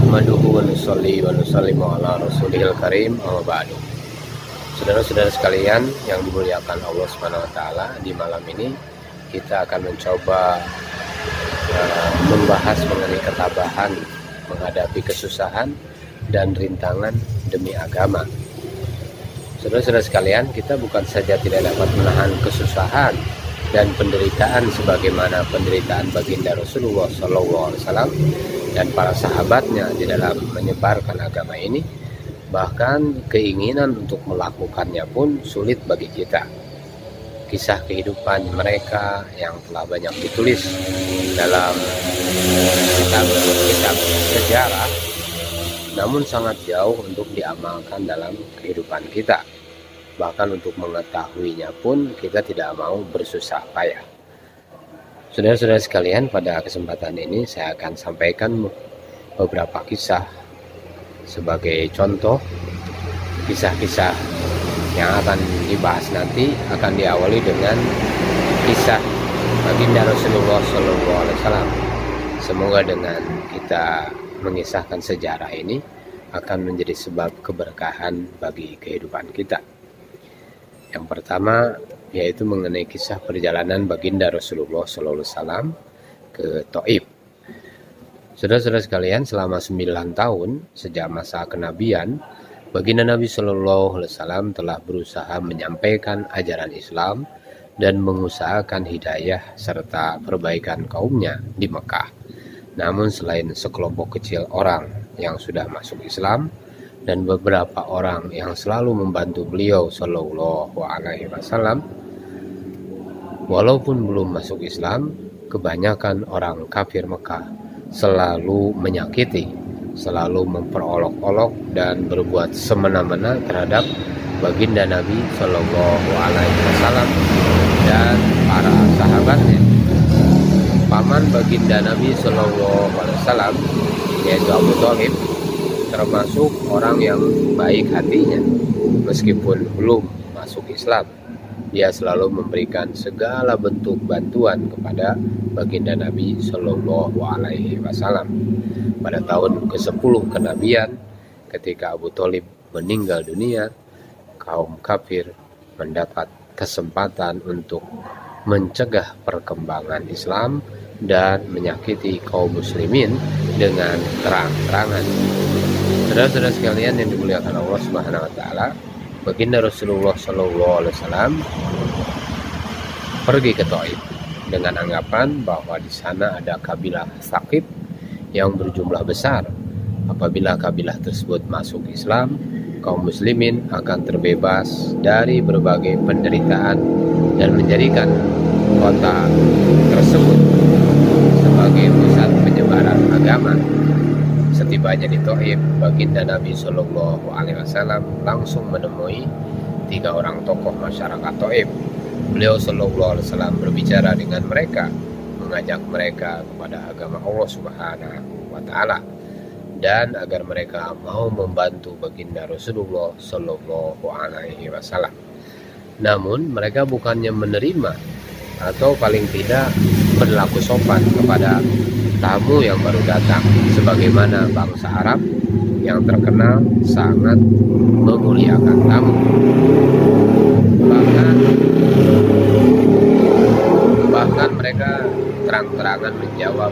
nahmaduhu wa nusalli wa nusallimu ala rasulihil karim, amma ba'du. Saudara-saudara sekalian yang dimuliakan Allah Subhanahu wa taala, di malam ini kita akan mencoba membahas mengenai ketabahan menghadapi kesusahan dan rintangan demi agama. Saudara-saudara sekalian, kita bukan saja tidak dapat menahan kesusahan dan penderitaan sebagaimana penderitaan baginda Rasulullah SAW dan para sahabatnya di dalam menyebarkan agama ini, bahkan keinginan untuk melakukannya pun sulit bagi kita. Kisah kehidupan mereka yang telah banyak ditulis dalam kitab-kitab sejarah, namun sangat jauh untuk diamalkan dalam kehidupan kita. Bahkan untuk mengetahuinya pun kita tidak mau bersusah payah. Saudara-saudara sekalian, pada kesempatan ini saya akan sampaikan beberapa kisah sebagai contoh. Kisah-kisah yang akan dibahas nanti akan diawali dengan kisah baginda Rasulullah SAW. Semoga dengan kita mengisahkan sejarah ini akan menjadi sebab keberkahan bagi kehidupan kita. Yang pertama yaitu mengenai kisah perjalanan baginda Rasulullah SAW ke Thaif. Saudara-saudara sekalian, selama 9 tahun sejak masa kenabian, baginda Nabi SAW telah berusaha menyampaikan ajaran Islam dan mengusahakan hidayah serta perbaikan kaumnya di Mekah. Namun selain sekelompok kecil orang yang sudah masuk Islam dan beberapa orang yang selalu membantu beliau Shallallahu Alaihi Wasallam, walaupun belum masuk Islam, kebanyakan orang kafir Mekah selalu menyakiti, selalu memperolok-olok dan berbuat semena-mena terhadap baginda Nabi Shallallahu Alaihi Wasallam dan para sahabatnya. Paman baginda Nabi Shallallahu Alaihi Wasallam yaitu Abu Thalib termasuk orang yang baik hatinya. Meskipun belum masuk Islam, dia selalu memberikan segala bentuk bantuan kepada baginda Nabi Shallallahu Alaihi Wasallam. Pada tahun ke-10 kenabian, ketika Abu Thalib meninggal dunia, kaum kafir mendapat kesempatan untuk mencegah perkembangan Islam dan menyakiti kaum muslimin dengan terang-terangan. Saudara-saudara sekalian yang dimuliakan Allah Subhanahu wa taala, baginda Rasulullah SAW pergi ke Thaif dengan anggapan bahwa di sana ada kabilah Tsaqif yang berjumlah besar. Apabila kabilah tersebut masuk Islam, kaum muslimin akan terbebas dari berbagai penderitaan dan menjadikan kota tersebut sebagai pusat penyebaran agama. Setibanya di Thaif, baginda Nabi Shallallahu Alaihi Wasallam langsung menemui 3 orang tokoh masyarakat Thaif. Beliau Shallallahu Alaihi Wasallam berbicara dengan mereka, mengajak mereka kepada agama Allah Subhanahu Wa Taala dan agar mereka mau membantu baginda Rasulullah Shallallahu Alaihi Wasallam. Namun mereka bukannya menerima atau paling tidak berlaku sopan kepada tamu yang baru datang, sebagaimana bangsa Arab yang terkenal sangat memuliakan tamu. Bahkan mereka terang-terangan menjawab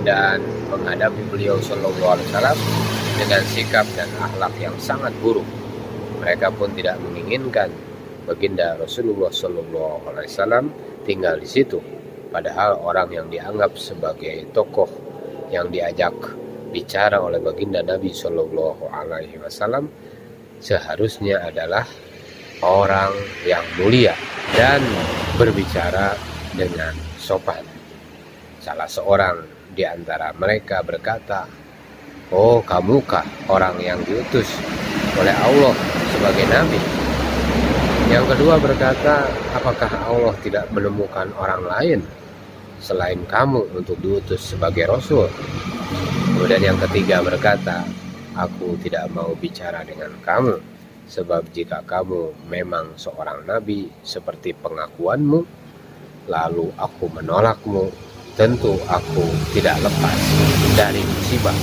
dan menghadapi beliau Shallallahu Alaihi Wasallam dengan sikap dan akhlak yang sangat buruk. Mereka pun tidak menginginkan baginda Rasulullah Shallallahu Alaihi Wasallam tinggal di situ. Padahal orang yang dianggap sebagai tokoh yang diajak bicara oleh baginda Nabi Shallallahu Alaihi Wasallam seharusnya adalah orang yang mulia dan berbicara dengan sopan. Salah seorang di antara mereka berkata, "Oh, kamukah orang yang diutus oleh Allah sebagai nabi?" Yang kedua berkata, "Apakah Allah tidak menemukan orang lain selain kamu untuk diutus sebagai Rasul?" Kemudian yang ketiga berkata, "Aku tidak mau bicara dengan kamu, sebab jika kamu memang seorang nabi seperti pengakuanmu, lalu aku menolakmu, tentu aku tidak lepas dari musibah."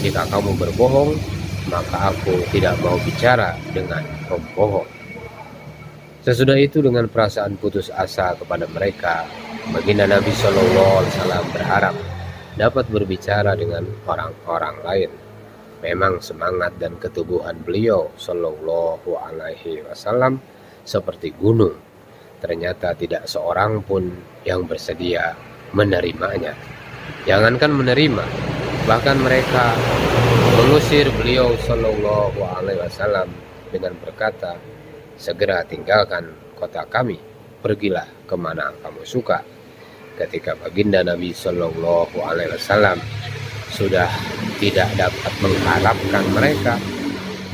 Jika kamu berbohong, maka aku tidak mau bicara dengan pembohong. Sesudah itu dengan perasaan putus asa kepada mereka, baginda Nabi SAW berharap dapat berbicara dengan orang-orang lain. Memang semangat dan keteguhan beliau Shallallahu Alaihi Wasallam seperti gunung. Ternyata tidak seorang pun yang bersedia menerimanya. Jangankan menerima, bahkan mereka mengusir beliau Shallallahu Alaihi Wasallam dengan berkata, segera tinggalkan kota kami, pergilah kemana kamu suka. Ketika baginda Nabi Shallallahu Alaihi Wasallam sudah tidak dapat mengharapkan mereka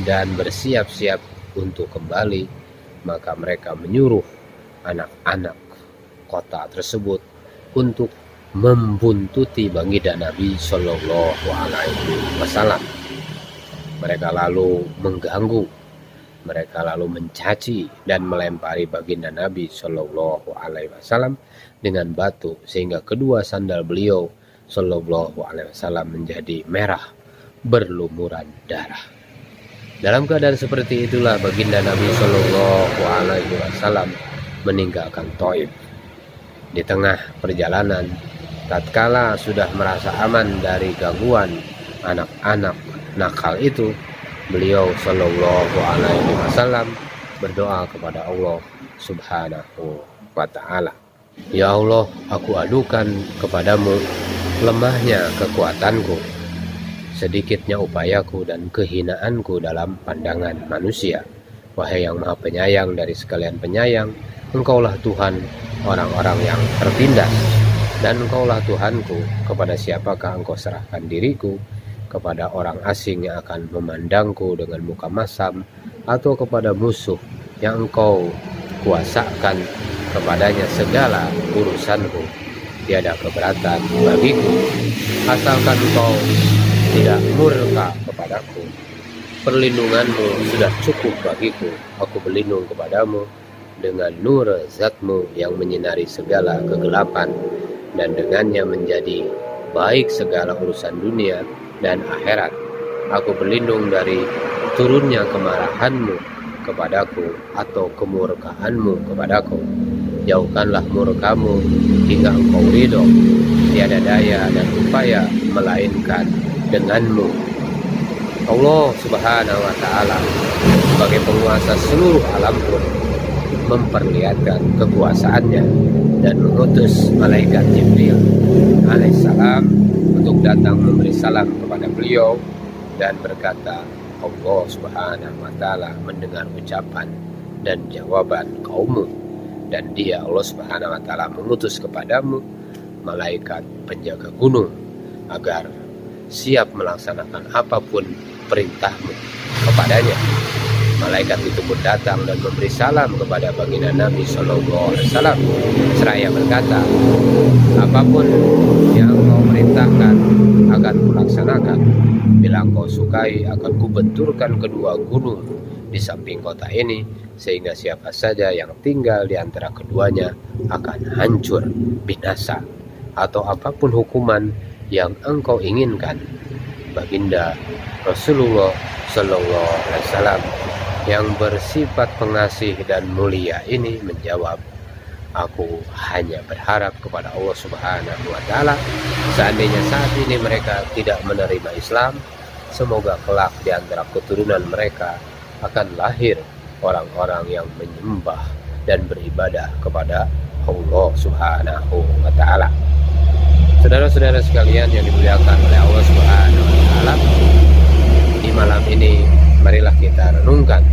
dan bersiap-siap untuk kembali, maka mereka menyuruh anak-anak kota tersebut untuk membuntuti baginda Nabi Shallallahu Alaihi Wasallam. Mereka lalu mengganggu, mereka lalu mencaci dan melempari baginda Nabi Shallallahu Alaihi Wasallam dengan batu, sehingga kedua sandal beliau Shallallahu Alaihi Wasallam menjadi merah berlumuran darah. Dalam keadaan seperti itulah baginda Nabi Shallallahu Alaihi Wasallam meninggalkan Thaif. Di tengah perjalanan, tatkala sudah merasa aman dari gangguan anak-anak nakal itu, beliau Shallallahu Alaihi Wasallam berdoa kepada Allah Subhanahu wa Ta'ala. Ya Allah, aku adukan kepadamu lemahnya kekuatanku, sedikitnya upayaku dan kehinaanku dalam pandangan manusia. Wahai yang maha penyayang dari sekalian penyayang, Engkaulah Tuhan orang-orang yang tertindas, dan Engkaulah Tuhanku, kepada siapakah Engkau serahkan diriku? Kepada orang asing yang akan memandangku dengan muka masam, atau kepada musuh yang Engkau kuasakan kepadanya segala urusanku? Tiada keberatan bagiku, asalkan Engkau tidak murka kepadaku. Perlindunganmu sudah cukup bagiku. Aku berlindung kepadamu dengan nur zatmu yang menyinari segala kegelapan, dan dengannya menjadi baik segala urusan dunia dan akhirat. Aku berlindung dari turunnya kemarahanmu kepadaku atau kemurkaanmu kepadaku. Jauhkanlah murkamu hingga Engkau ridho. Tiada daya dan upaya melainkan denganmu. Allah Subhanahu wa Ta'ala sebagai penguasa seluruh alam pun memperlihatkan kekuasaannya dan mengutus malaikat Jibril alaihissalam untuk datang memberi salam kepada beliau dan berkata, Allah Subhanahu wa Ta'ala mendengar ucapan dan jawaban kaummu, dan dia Allah Subhanahu wa Ta'ala mengutus kepadamu malaikat penjaga gunung agar siap melaksanakan apapun perintahmu kepadanya. Malaikat itu pun datang dan memberi salam kepada baginda Nabi Sallallahu Alaihi Wasallam seraya berkata, apapun yang Engkau perintahkan akan kulaksanakan. Bila Engkau sukai, akan kubenturkan kedua gunung di samping kota ini, sehingga siapa saja yang tinggal di antara keduanya akan hancur binasa, atau apapun hukuman yang Engkau inginkan. Baginda Rasulullah Sallallahu Alaihi Wasallam yang bersifat pengasih dan mulia ini menjawab, aku hanya berharap kepada Allah Subhanahu wa Ta'ala, seandainya saat ini mereka tidak menerima Islam, semoga kelak di antara keturunan mereka akan lahir orang-orang yang menyembah dan beribadah kepada Allah Subhanahu wa Ta'ala. Saudara-saudara sekalian yang dimuliakan oleh Allah Subhanahu wa Ta'ala, di malam ini marilah kita renungkan,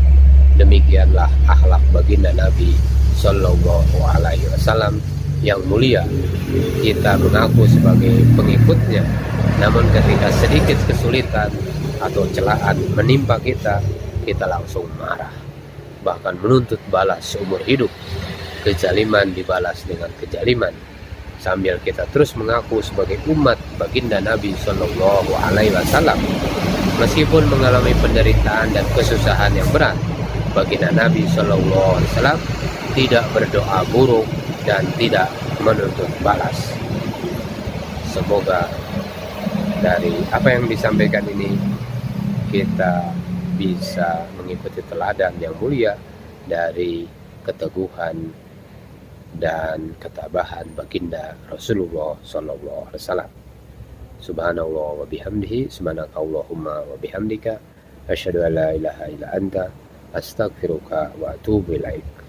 demikianlah akhlak baginda Nabi Sallallahu Alaihi Wasallam yang mulia. Kita mengaku sebagai pengikutnya, namun ketika sedikit kesulitan atau celaan menimpa kita, kita langsung marah, bahkan menuntut balas seumur hidup. Kezaliman dibalas dengan kezaliman, sambil kita terus mengaku sebagai umat baginda Nabi Sallallahu Alaihi Wasallam. Meskipun mengalami penderitaan dan kesusahan yang berat, baginda Nabi Sallallahu Alaihi Wasallam tidak berdoa buruk dan tidak menuntut balas. Semoga dari apa yang disampaikan ini kita bisa mengikuti teladan yang mulia dari keteguhan dan ketabahan baginda Rasulullah Sallallahu Alaihi Wasallam. Subhanallah wa bihamdihi, subhanakallahumma wa bihamdika, asyhadu an la ilaha illa anta, astaghfiruka wa atubu ilaik.